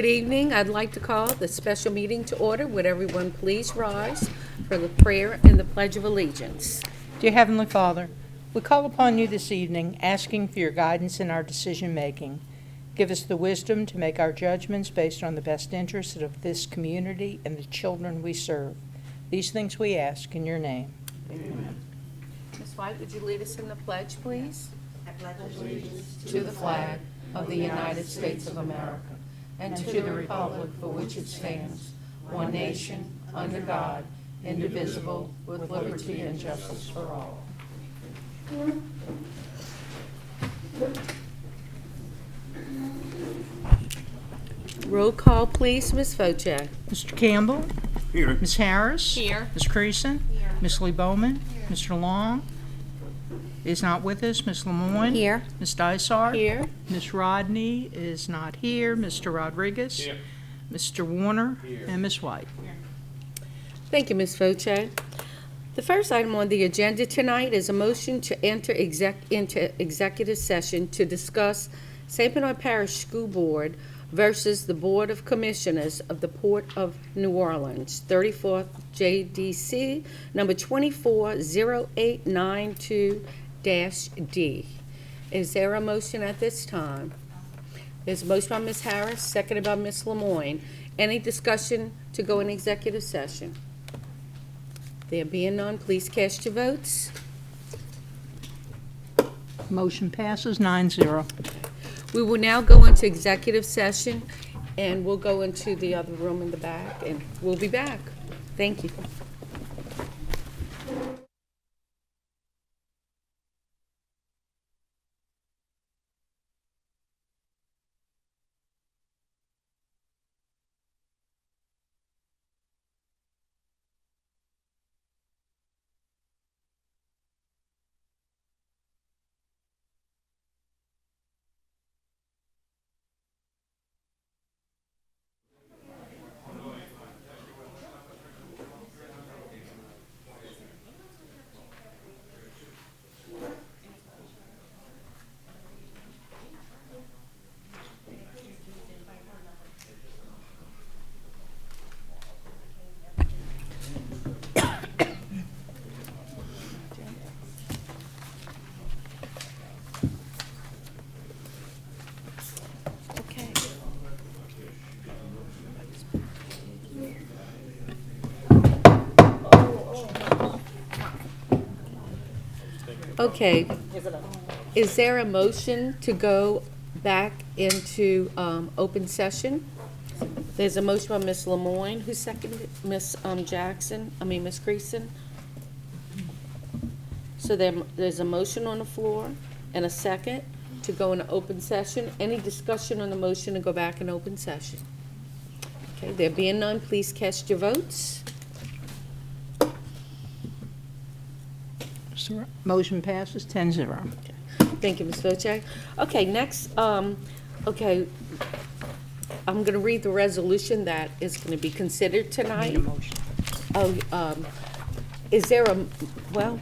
Good evening. I'd like to call the special meeting to order. Would everyone please rise for the prayer and the Pledge of Allegiance? Dear Heavenly Father, we call upon you this evening, asking for your guidance in our decision-making. Give us the wisdom to make our judgments based on the best interests of this community and the children we serve. These things we ask in your name. Amen. Ms. White, would you lead us in the pledge, please? I pledge allegiance To the flag of the United States of America and to the republic for which it stands, one nation, under God, indivisible, with liberty and justice for all. Roll call, please, Ms. Wojcik. Mr. Campbell? Here. Ms. Harris? Here. Ms. Creason? Here. Ms. Lee Bowman? Mr. Long is not with us. Ms. Lemoyne? Here. Ms. Dysart? Here. Ms. Rodney is not here. Mr. Rodriguez? Here. Mr. Warner? Here. And Ms. White? Thank you, Ms. Wojcik. The first item on the agenda tonight is a motion to enter into executive session to discuss St. Bernard Parish School Board versus the Board of Commissioners of the Port of New Orleans, 34th JDC, number 240892-D. Is there a motion at this time? There's a motion by Ms. Harris, seconded by Ms. Lemoyne. Any discussion to go in executive session? There being none, please cast your votes. Motion passes 9-0. We will now go into executive session, and we'll go into the other room in the back, and we'll be back. Thank you. Okay, is there a motion to go back into open session? There's a motion by Ms. Lemoyne. Who seconded it? Ms. Ms. Creason? So there's a motion on the floor and a second to go into open session. Any discussion on the motion to go back in open session? Okay, there being none, please cast your votes. Motion passes 10-0. Thank you, Ms. Wojcik. Okay, next, okay, I'm going to read the resolution that is going to be considered tonight. Need a motion. Is there a, well,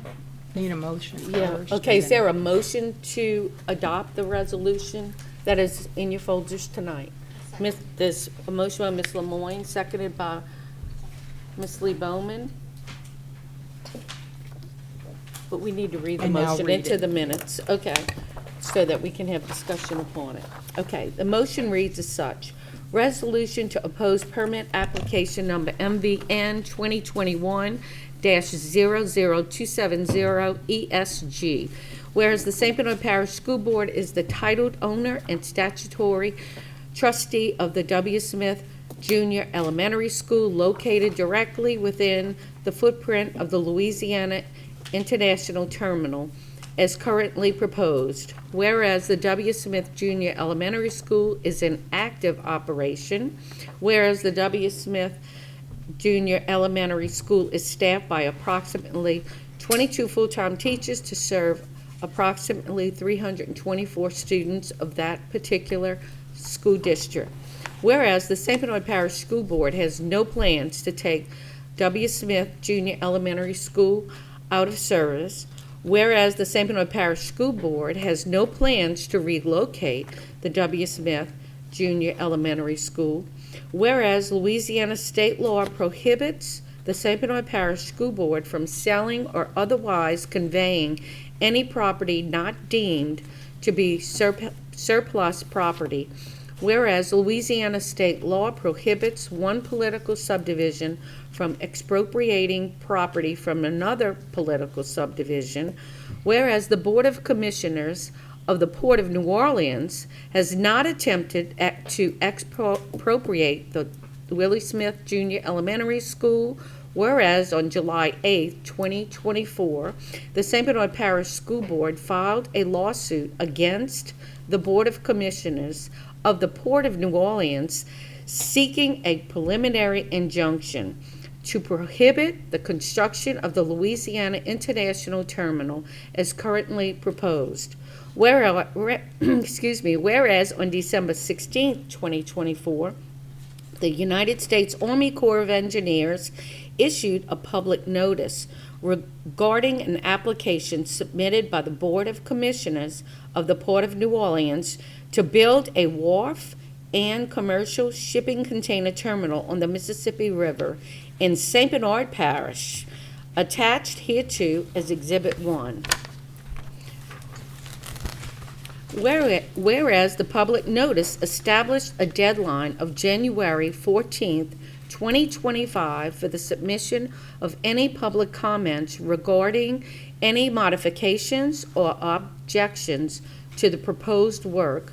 Need a motion yeah, first, okay, and is then- there a motion to adopt the resolution that is in your folders tonight? There's a motion by Ms. Lemoyne, seconded by Ms. Lee Bowman. But we need to read the And now motion read into it. the minutes, okay, so that we can have discussion upon it. Okay, the motion reads as such. Resolution to oppose permit application number MVN 2021-00270 ESG. Whereas the St. Bernard Parish School Board is the titled owner and statutory trustee of the W. Smith Junior Elementary School located directly within the footprint of the Louisiana International Terminal as currently proposed. Whereas the W. Smith Junior Elementary School is in active operation, whereas the W. Smith Junior Elementary School is staffed by approximately 22 full-time teachers to serve approximately 324 students of that particular school district. Whereas the St. Bernard Parish School Board has no plans to take W. Smith Junior Elementary School out of service, whereas the St. Bernard Parish School Board has no plans to relocate the W. Smith Junior Elementary School. Whereas Louisiana state law prohibits the St. Benoit Parish School Board from selling or otherwise conveying any property not deemed to be surplus property. Whereas Louisiana state law prohibits one political subdivision from expropriating property from another political subdivision. Whereas the Board of Commissioners of the Port of New Orleans has not attempted to expropriate the Willie Smith Junior Elementary School. Whereas on July 8, 2024, the St. Benoit Parish School Board filed a lawsuit against the Board of Commissioners of the Port of New Orleans seeking a preliminary injunction to prohibit the construction of the Louisiana International Terminal as currently proposed. Whereas on December 16, 2024, the United States Army Corps of Engineers issued a public notice regarding an application submitted by the Board of Commissioners of the Port of New Orleans to build a wharf and commercial shipping container terminal on the Mississippi River in St. Bernard Parish, attached hereto as Exhibit 1. Whereas the public notice established a deadline of January 14th, 2025 for the submission of any public comments regarding any modifications or objections to the proposed work.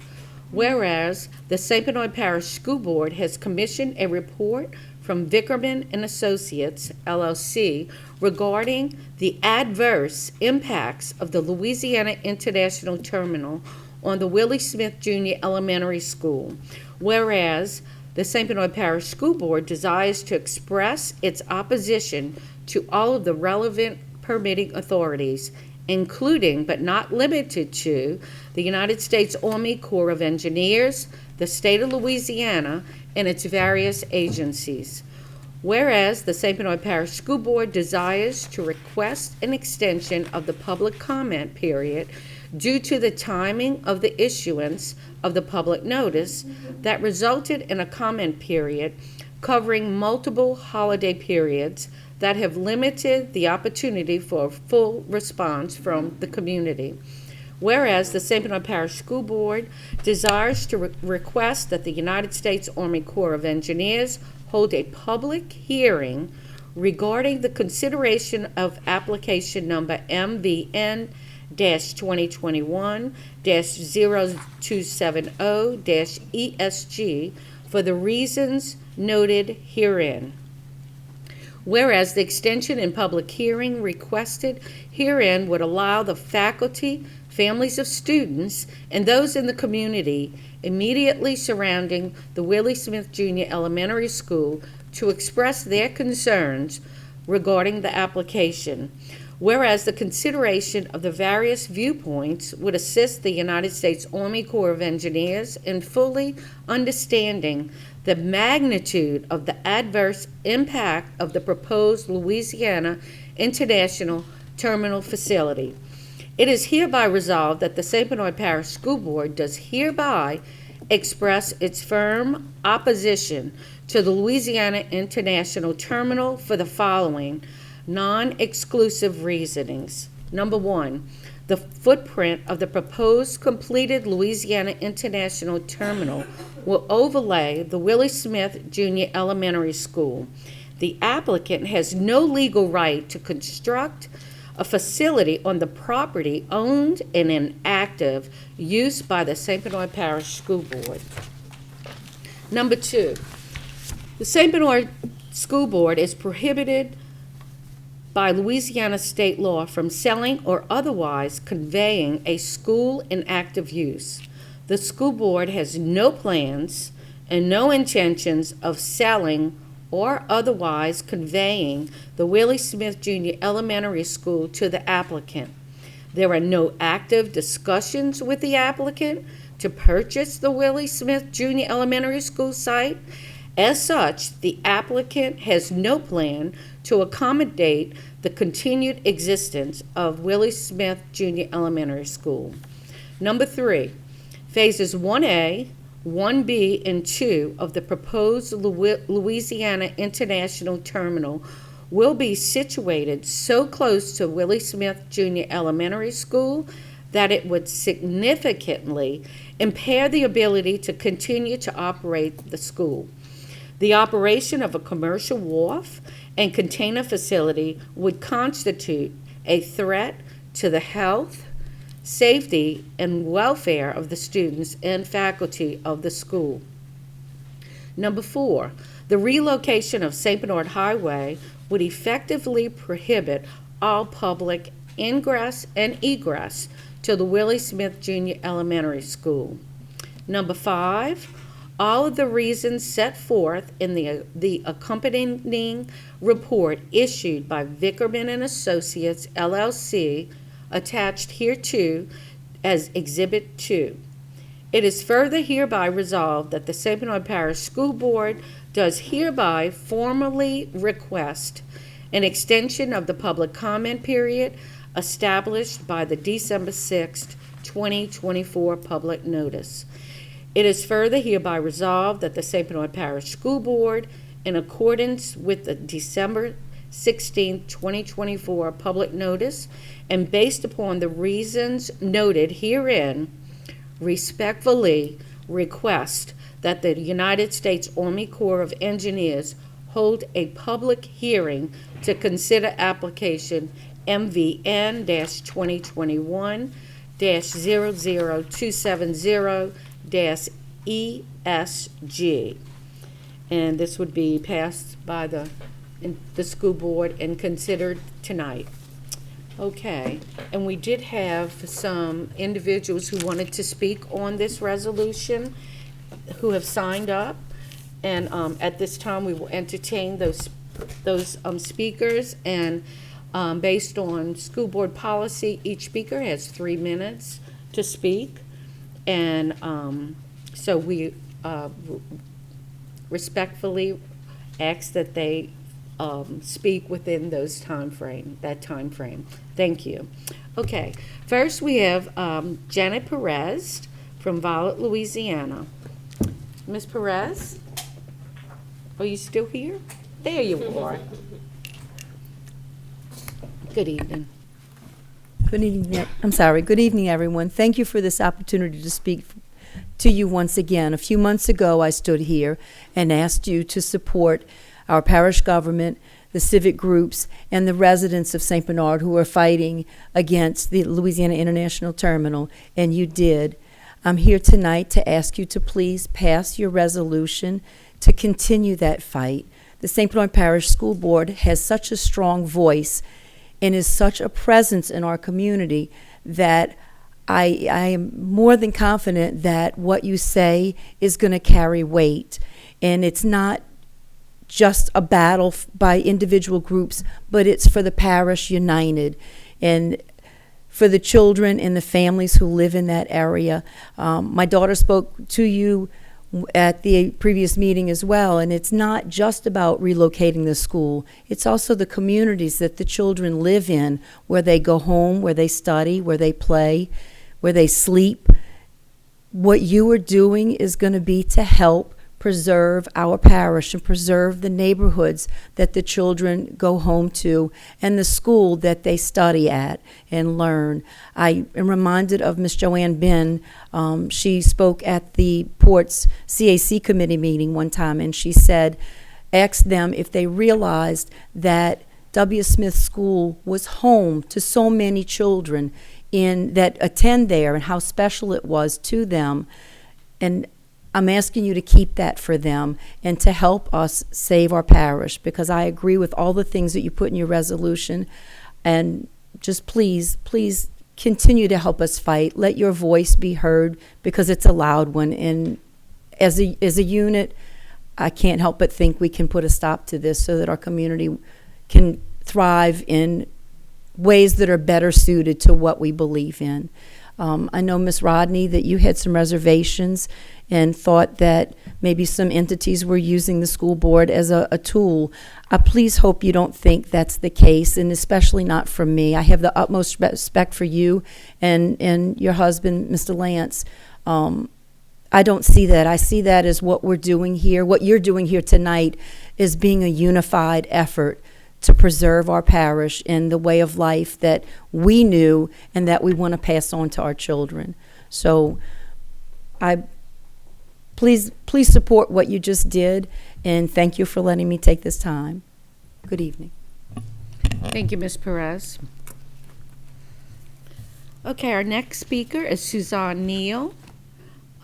Whereas the St. Benoit Parish School Board has commissioned a report from Vickerman and Associates, LLC, regarding the adverse impacts of the Louisiana International Terminal on the Willie Smith Junior Elementary School. Whereas the St. Benoit Parish School Board desires to express its opposition to all of the relevant permitting authorities, including but not limited to the United States Army Corps of Engineers, the state of Louisiana, and its various agencies. Whereas the St. Benoit Parish School Board desires to request an extension of the public comment period due to the timing of the issuance of the public notice that resulted in a comment period covering multiple holiday periods that have limited the opportunity for a full response from the community. Whereas the St. Bernard Parish School Board desires to request that the United States Army Corps of Engineers hold a public hearing regarding the consideration of application number MVN-2021-0270-ESG for the reasons noted herein. Whereas the extension in public hearing requested herein would allow the faculty, families of students, and those in the community immediately surrounding the Willie Smith Junior Elementary School to express their concerns regarding the application. Whereas the consideration of the various viewpoints would assist the United States Army Corps of Engineers in fully understanding the magnitude of the adverse impact of the proposed Louisiana International Terminal Facility. It is hereby resolved that the St. Bernard Parish School Board does hereby express its firm opposition to the Louisiana International Terminal for the following non-exclusive reasonings. Number one, the footprint of the proposed completed Louisiana International Terminal will overlay the Willie Smith Junior Elementary School. The applicant has no legal right to construct a facility on the property owned and in active use by the St. Bernard Parish School Board. Number two, the St. Bernard School Board is prohibited by Louisiana state law from selling or otherwise conveying a school in active use. The school board has no plans and no intentions of selling or otherwise conveying the Willie Smith Junior Elementary School to the applicant. There are no active discussions with the applicant to purchase the Willie Smith Junior Elementary School site. As such, the applicant has no plan to accommodate the continued existence of Willie Smith Junior Elementary School. Number three, phases 1A, 1B and 2 of the proposed Louisiana International Terminal will be situated so close to Willie Smith Jr. Elementary School that it would significantly impair the ability to continue to operate the school. The operation of a commercial wharf and container facility would constitute a threat to the health, safety, and welfare of the students and faculty of the school. Number 4, the relocation of St. Bernard Highway would effectively prohibit all public ingress and egress to the Willie Smith Jr. Elementary School. Number 5, all of the reasons set forth in the accompanying report issued by Vickerman and Associates, LLC, attached hereto as Exhibit 2. It is further hereby resolved that the St. Bernard Parish School Board does hereby formally request an extension of the public comment period established by the December 6, 2024 public notice. It is further hereby resolved that the St. Bernard Parish School Board, in accordance with the December 16, 2024 public notice, and based upon the reasons noted herein, respectfully request that the United States Army Corps of Engineers hold a public hearing to consider application MVN-2021-00270-ESG. And this would be passed by the school board and considered tonight. Okay, and we did have some individuals who wanted to speak on this resolution who have signed up, and at this time we will entertain those speakers, and based on school board policy, each speaker has 3 minutes to speak, and so we respectfully ask that they speak within that time frame. Thank you. Okay, first we have Janet Perez from Violet, Louisiana. Ms. Perez, are you still here? There you are. Good evening. Good evening. Good evening, everyone. Thank you for this opportunity to speak to you once again. A few months ago, I stood here and asked you to support our parish government, the civic groups, and the residents of St. Bernard who are fighting against the Louisiana International Terminal, and you did. I'm here tonight to ask you to please pass your resolution to continue that fight. The St. Bernard Parish School Board has such a strong voice and is such a presence in our community that I am more than confident that what you say is going to carry weight. And it's not just a battle by individual groups, but it's for the parish united and for the children and the families who live in that area. My daughter spoke to you at the previous meeting as well, and it's not just about relocating the school. It's also the communities that the children live in, where they go home, where they study, where they play, where they sleep. What you are doing is going to be to help preserve our parish and preserve the neighborhoods that the children go home to and the school that they study at and learn. I am reminded of Miss Joanne Bin. She spoke at the Port's CAC committee meeting one time, and she said, asked them if they realized that W. Smith School was home to so many children that attend there and how special it was to them. And I'm asking you to keep that for them and to help us save our parish, because I agree with all the things that you put in your resolution. And just please, please continue to help us fight. Let your voice be heard, because it's a loud one. And as a unit, I can't help but think we can put a stop to this so that our community can thrive in ways that are better suited to what we believe in. I know, Ms. Rodney, that you had some reservations and thought that maybe some entities were using the school board as a tool. I please hope you don't think that's the case, and especially not from me. I have the utmost respect for you and your husband, Mr. Lance. I don't see that. I see that as what we're doing here. What you're doing here tonight is being a unified effort to preserve our parish in the way of life that we knew and that we want to pass on to our children. So please support what you just did, and thank you for letting me take this time. Good evening. Thank you, Ms. Perez. Okay, our next speaker is Suzanne Neal,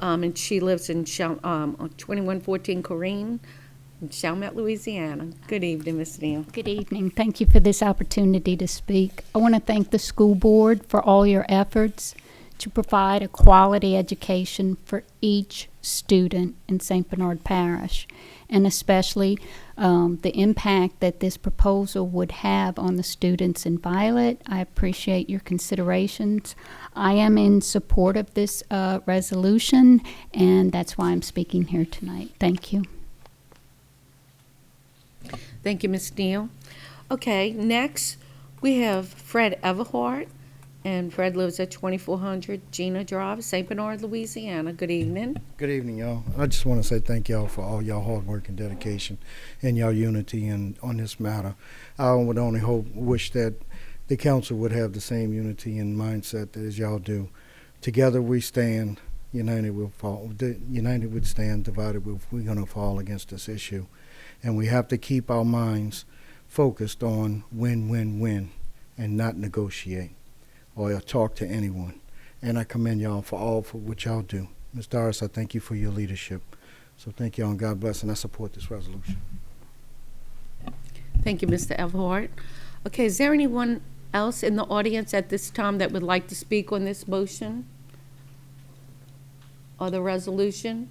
and she lives in 2114 Corrine, in Chalmette, Louisiana. Good evening, Ms. Neal. Good evening. Thank you for this opportunity to speak. I want to thank the school board for all your efforts to provide a quality education for each student in St. Bernard Parish, and especially the impact that this proposal would have on the students in Violet. I appreciate your considerations. I am in support of this resolution, and that's why I'm speaking here tonight. Thank you. Thank you, Ms. Neal. Okay, next we have Fred Everhart, and Fred lives at 2400 Gina Drive, St. Bernard, Louisiana. Good evening. Good evening, y'all. I just want to say thank y'all for all y'all hard work and dedication and y'all unity on this matter. I would only wish that the council would have the same unity and mindset as y'all do. Together we stand, united we'll fall. United we stand, divided we're going to fall against this issue. And we have to keep our minds focused on win, and not negotiate or talk to anyone. And I commend y'all for what y'all do. Ms. Doris, I thank you for your leadership. So thank y'all and God bless, and I support this resolution. Thank you, Mr. Everhart. Okay, is there anyone else in the audience at this time that would like to speak on this motion or the resolution?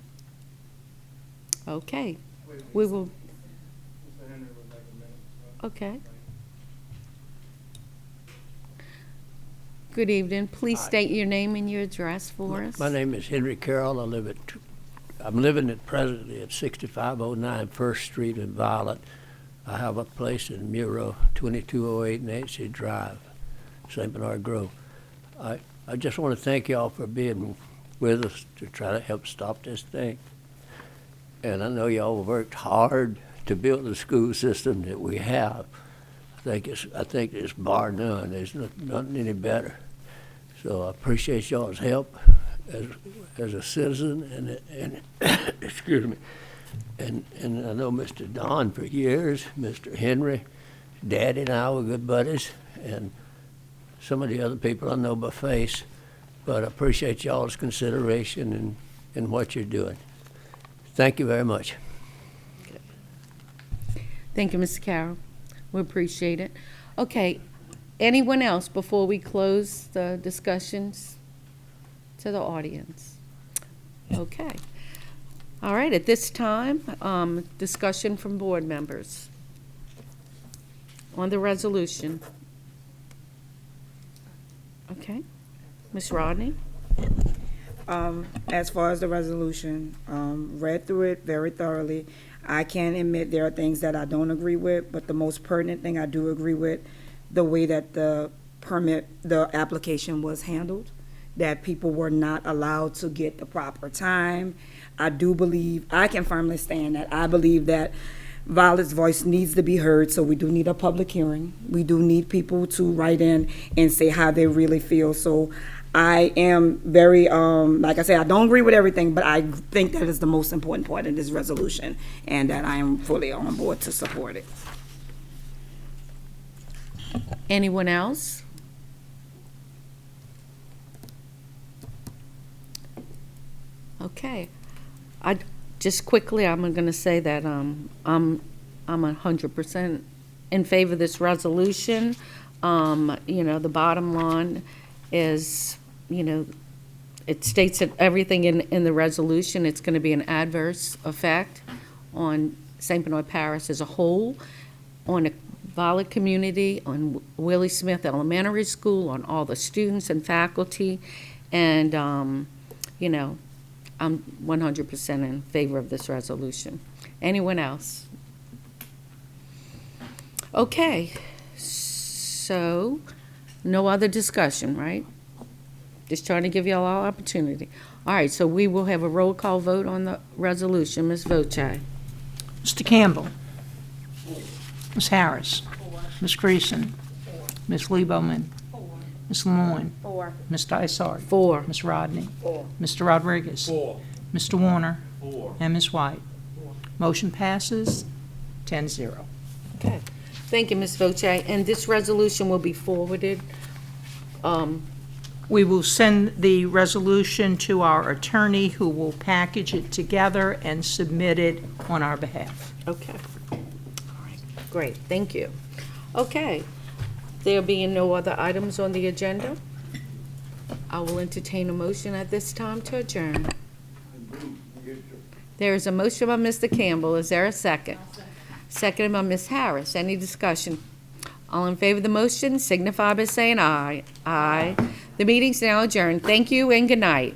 Okay, we will. Okay. Good evening. Please state your name and your address for us. My name is Henry Carroll. I'm living presently at 6509 First Street in Violet. I have a place in Muro, 2208 Nancy Drive, St. Bernard Grove. I just want to thank y'all for being with us to try to help stop this thing. And I know y'all worked hard to build the school system that we have. I think it's bar none. There's nothing any better. So I appreciate y'all's help as a citizen and excuse me. And I know Mr. Don for years, Mr. Henry, Daddy and I were good buddies, and some of the other people I know by face. But I appreciate y'all's consideration in what you're doing. Thank you very much. Thank you, Mr. Carroll. We appreciate it. Okay, anyone else before we close the discussions to the audience? Okay. All right, at this time, discussion from board members on the resolution. Okay. Ms. Rodney? As far as the resolution, read through it very thoroughly. I can admit there are things that I don't agree with, but the most pertinent thing I do agree with, the way that the application was handled, that people were not allowed to get the proper time. I can firmly stand that. I believe that Violet's voice needs to be heard, so we do need a public hearing. We do need people to write in and say how they really feel. So I am very, like I said, I don't agree with everything, but I think that is the most important part of this resolution, and that I am fully on board to support it. Anyone else? Okay. Just quickly, I'm going to say that I'm 100% in favor of this resolution. The bottom line is, it states that everything in the resolution, it's going to be an adverse effect on St. Bernard Parish as a whole, on the Violet community, on Willie Smith Elementary School, on all the students and faculty, and, I'm 100% in favor of this resolution. Anyone else? Okay, so no other discussion, right? Just trying to give you all opportunity. All right, so we will have a roll call vote on the resolution. Ms. Voce? Mr. Campbell. Ms. Harris. Ms. Creason. Ms. Lebowman. Ms. Lemoyne. 4. Ms. Dysart. 4. Ms. Rodney. Mr. Rodriguez. Mr. Warner. And Ms. White. Motion passes 10-0. Okay. Thank you, Ms. Voce. And this resolution will be forwarded. We will send the resolution to our attorney, who will package it together and submit it on our behalf. Okay. All right. Great, thank you. Okay. There being no other items on the agenda, I will entertain a motion at this time to adjourn. There is a motion by Mr. Campbell. Is there a second? Seconded by Ms. Harris. Any discussion? All in favor of the motion signify by saying aye. Aye. The meeting's now adjourned. Thank you and good night.